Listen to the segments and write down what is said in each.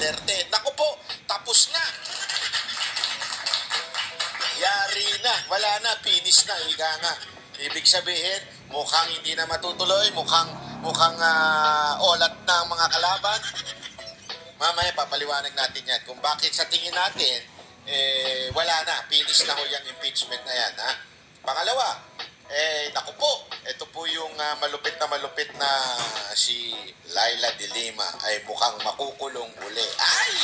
Duterte. Naku po, tapos na. Yari na, wala na, finish na, ika nga. Ibig sabihin, mukhang hindi na matutuloy, mukhang olat na ang mga kalaban. Mamaya papaliwanag natin yan kung bakit sa tingin natin, wala na, finish na ho yung impeachment na yan. Ha? Pangalawa, naku po, ito po yung malupit na si Laila de Lima ay mukhang makukulong uli. Ay!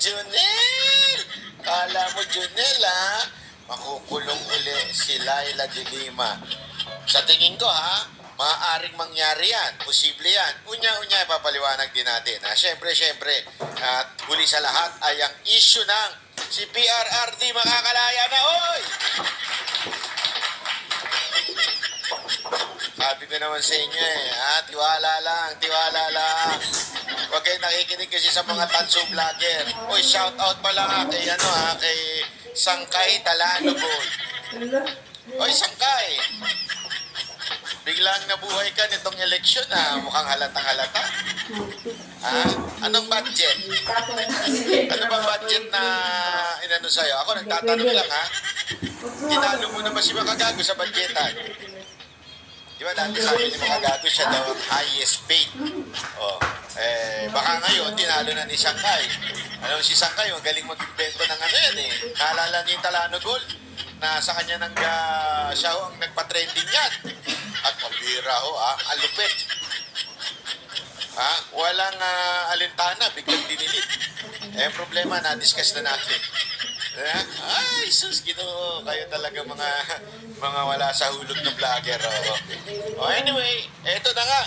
Junel! Kala mo, Junel, ha? Makukulong uli si Laila de Lima. Sa tingin ko, ha? Maaaring mangyari yan. Posible yan. Unya-unya, papaliwanag din natin. Ha? Siyempre, at huli sa lahat ay ang issue ng si PRRD makakalaya na, oy! Sabi ko naman sa inyo tiwala lang. Huwag kayo nakikinig kasi sa mga tanso vlogger. Uy, shout out pala kay kay Sangkay Talano Boy. Uy, Sangkay. Biglang nabuhay ka nitong eleksyon mukhang halatang-halata. Anong budget? Ano ba budget na inano sa'yo? Ako nagtatanong lang Tinalo mo na ba si Makagago sa budgetan? Di ba dati sabi ni Makagago siya daw ang highest paid. Baka ngayon tinalo na ni Sangkay. Alam mo si Sangkay, magaling mag-invento ng Naalala niyo yung Talano Gold na sa kanya siya ang nagpa-trending yan. At pabira ang lupit. Walang alintana, biglang dinilit. Problema, na-discuss na natin. Ay, sus, Ginoo, kayo talaga mga wala sa hulog ng vlogger. Anyway, eto na nga.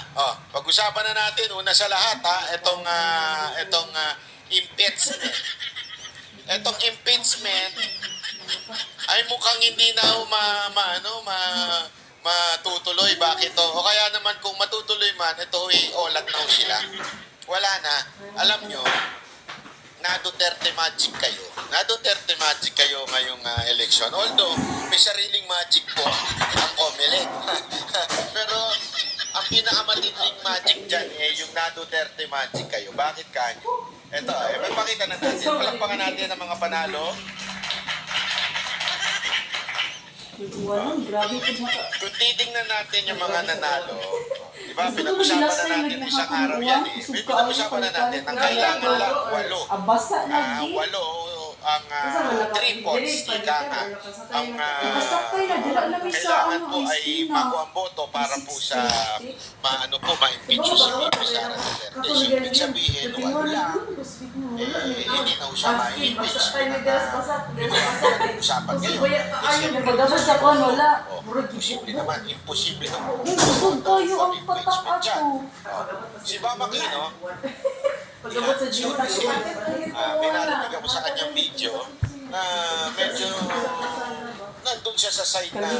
Pag-usapan na natin, una sa lahat, itong impeachment. Etong impeachment ay mukhang hindi na matutuloy. Bakit to? O kaya naman kung matutuloy man, ito olat na sila. Wala na. Alam nyo, na Duterte magic kayo. Na Duterte magic kayo ngayong election. Although, may sariling magic po ang COMELEC. Pero, ang pinakamatinding magic dyan yung na Duterte magic kayo. Bakit kanyo? Ito, may pakita na natin. Palakpakan natin ang mga panalo. Kung titingnan natin yung mga nanalo, di ba, pinag-usapan na natin isang araw yan May pinag-usapan na natin ang kailangan lang 8. 8 ang 3 votes, ika nga. Ang kailangan po ay makuha ang boto para po sa ma-impeach si VP Sara Duterte. So, ibig sabihin, wala. Hindi na siya ma-impeach. Pinag-usapan ngayon. Imposible naman. Imposible naman. Impeachment dyan. Si Mama Aquino, pinarinig ako sa kanyang video na medyo nandun siya sa side na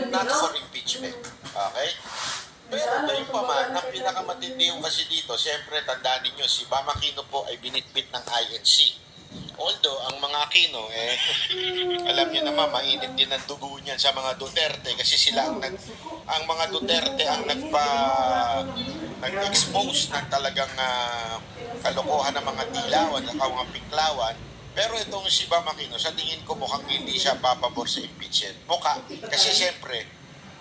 not for impeachment. Okay? Pero gayon pa man, ang pinakamatindi yung kasi dito, siyempre tandaan ninyo, si Mama Aquino po ay binitbit ng INC. Although, ang mga Aquino, alam niyo naman, mainit din ang dugo niyan sa mga Duterte kasi sila ang mga Duterte ang nag-expose ng talagang kalokohan ng mga dilawan, ng mga piklawan. Pero itong si Mama Aquino, sa tingin ko mukhang hindi siya papabor sa impeachment. Kasi siyempre,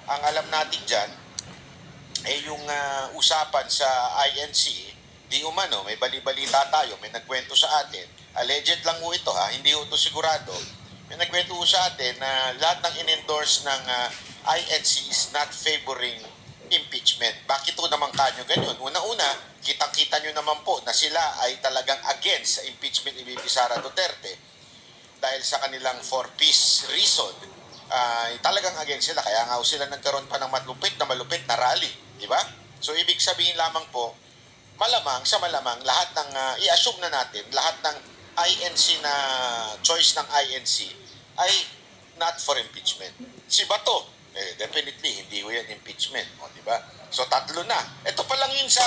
ang alam natin dyan, yung usapan sa INC, di umano, may bali-balita tayo, may nagkwento sa atin, alleged lang ho ito hindi ho ito sigurado, may nagkwento ho sa atin na lahat ng in-endorse ng INC is not favoring impeachment. Bakit ho naman kanyo ganyan? Una-una, kitang-kita nyo naman po na sila ay talagang against sa impeachment ni VP Sara Duterte dahil sa kanilang for-peace reason. Talagang against sila, kaya nga sila nagkaroon pa ng malupit na rally, di ba? So ibig sabihin lamang po, malamang lahat ng i-assume na natin, lahat ng INC na choice ng INC ay not for impeachment. Si Bato, definitely hindi ho yan impeachment, di ba? So 3 na. Ito pa lang yun sa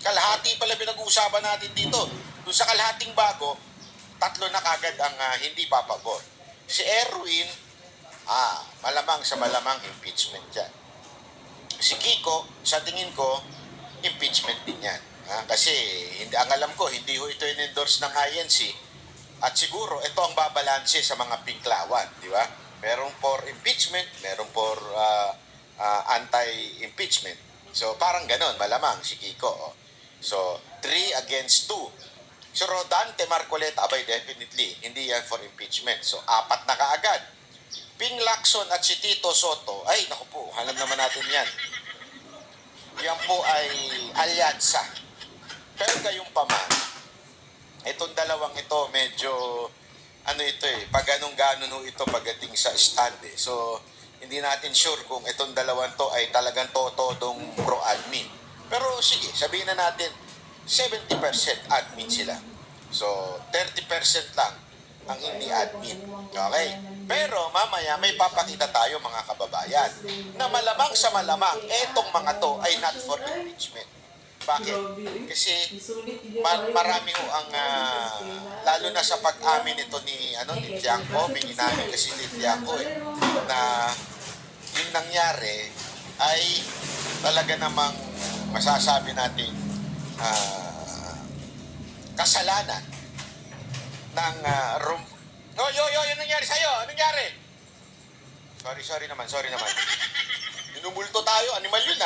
kalahati pala pinag-uusapan natin dito. Doon sa kalahating bago, 3 na kagad ang hindi papabor. Si Erwin, malamang impeachment yan. Si Kiko, sa tingin ko, impeachment din yan. kasi hindi, ang alam ko, hindi ho ito in-endorse ng INC. At siguro, ito ang babalanse sa mga pinklawan, di ba? Merong for impeachment, merong for anti-impeachment. So, parang ganon, malamang si Kiko. Oh. So, 3 against 2. Si Rodante Marcoleta, abay, definitely, hindi yan for impeachment. So, 4 na kaagad. Ping Lacson at si Tito Soto, ay, naku po, alam naman natin yan. Yan po ay alyansa. Pero gayong paman, itong dalawang ito, medyo, ano ito pag anong-ganon ho ito pagdating sa stand So, hindi natin sure kung itong dalawang to ay talagang totodong pro-admin. Pero sige, sabihin na natin, 70% admin sila. So, 30% lang ang hindi admin. Okay? Pero mamaya may papakita tayo mga kababayan na malamang sa malamang etong mga to ay not for impeachment. Bakit? Kasi marami ho ang lalo na sa pag-amin ito ni Tiangco, may inamin kasi ni Tiangco na yung nangyari ay talaga namang masasabi natin kasalanan ng yung nangyari sa'yo? Anong nangyari? Sorry naman. Inumulto tayo, animal yun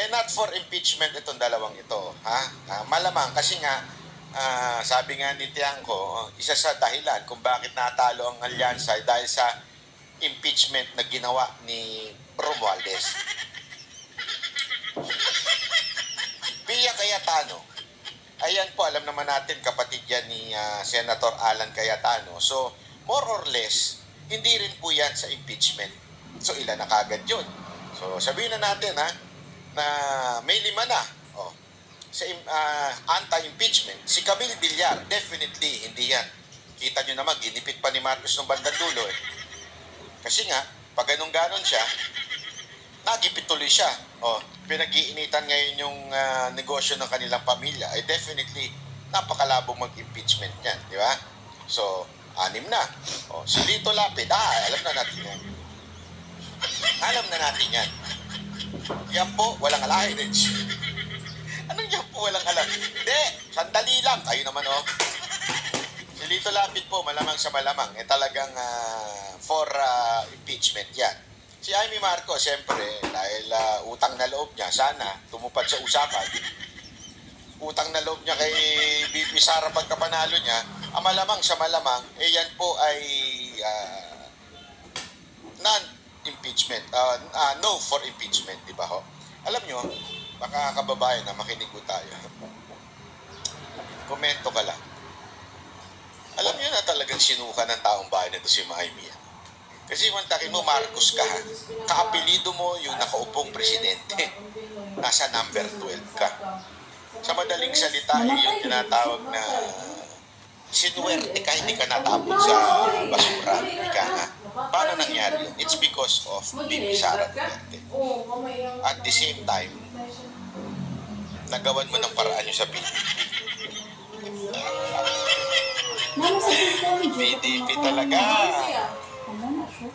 not for impeachment itong dalawang ito. Malamang kasi nga, sabi nga ni Tiangco, isa sa dahilan kung bakit natalo ang alyansa ay dahil sa impeachment na ginawa ni Romualdez. Pia Cayetano, ayan po, alam naman natin, kapatid yan ni Senator Alan Cayetano. So, more or less, hindi rin po yan sa impeachment. So, ilan na kagad yun? So, sabihin na natin, na may 5 na. Sa anti-impeachment, si Camille Villar, definitely, hindi yan. Kita nyo naman, ginipit pa ni Marcos ng bandang dulo Kasi nga, pag ganun-ganon siya, nagipit tuloy siya. Pinag-iinitan ngayon yung negosyo ng kanilang pamilya, ay definitely napakalabong mag-impeachment niyan, di ba? So, 6 na. Si Lito Lapid, alam na natin yan. Yan po, walang alignage. Anong yan po walang alam? Hindi, sandali lang. Tayo naman Si Lito Lapid po, malamang sa malamang, talagang for impeachment yan. Si Amy Marcos, siyempre, dahil utang na loob niya, sana tumupad sa usapan. Utang na loob niya kay BP Sara pagkapanalo niya, malamang sa malamang, yan po ay non-impeachment, no for impeachment, di ba ho? Alam nyo, baka kababayan na makinig po tayo. Komento ka lang. Alam nyo na talagang sinuka ng taong bayan ito si Amy. Kasi mantakin mo, Marcos ka, kaapelido mo yung nakaupong presidente. Nasa number 12 ka. Sa madaling salita, yung tinatawag na sinuwerte ka, hindi ka natapon sa basura. Ika nga. Paano nangyari yun? It's because of BP Sara Duterte. At the same time, nagawan mo ng paraan yung sa PDP. PDP talaga.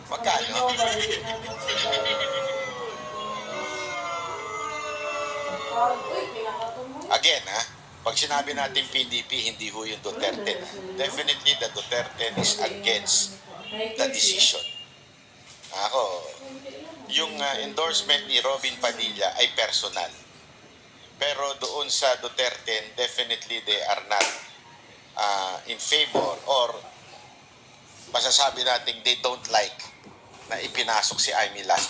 Magkano? Again, pag sinabi natin PDP, hindi ho yung Duterte. Definitely, the Duterte is against the decision. Yung endorsement ni Robin Padilla ay personal. Pero doon sa Duterte, definitely they are not in favor or masasabi natin they don't like na ipinasok si Amy last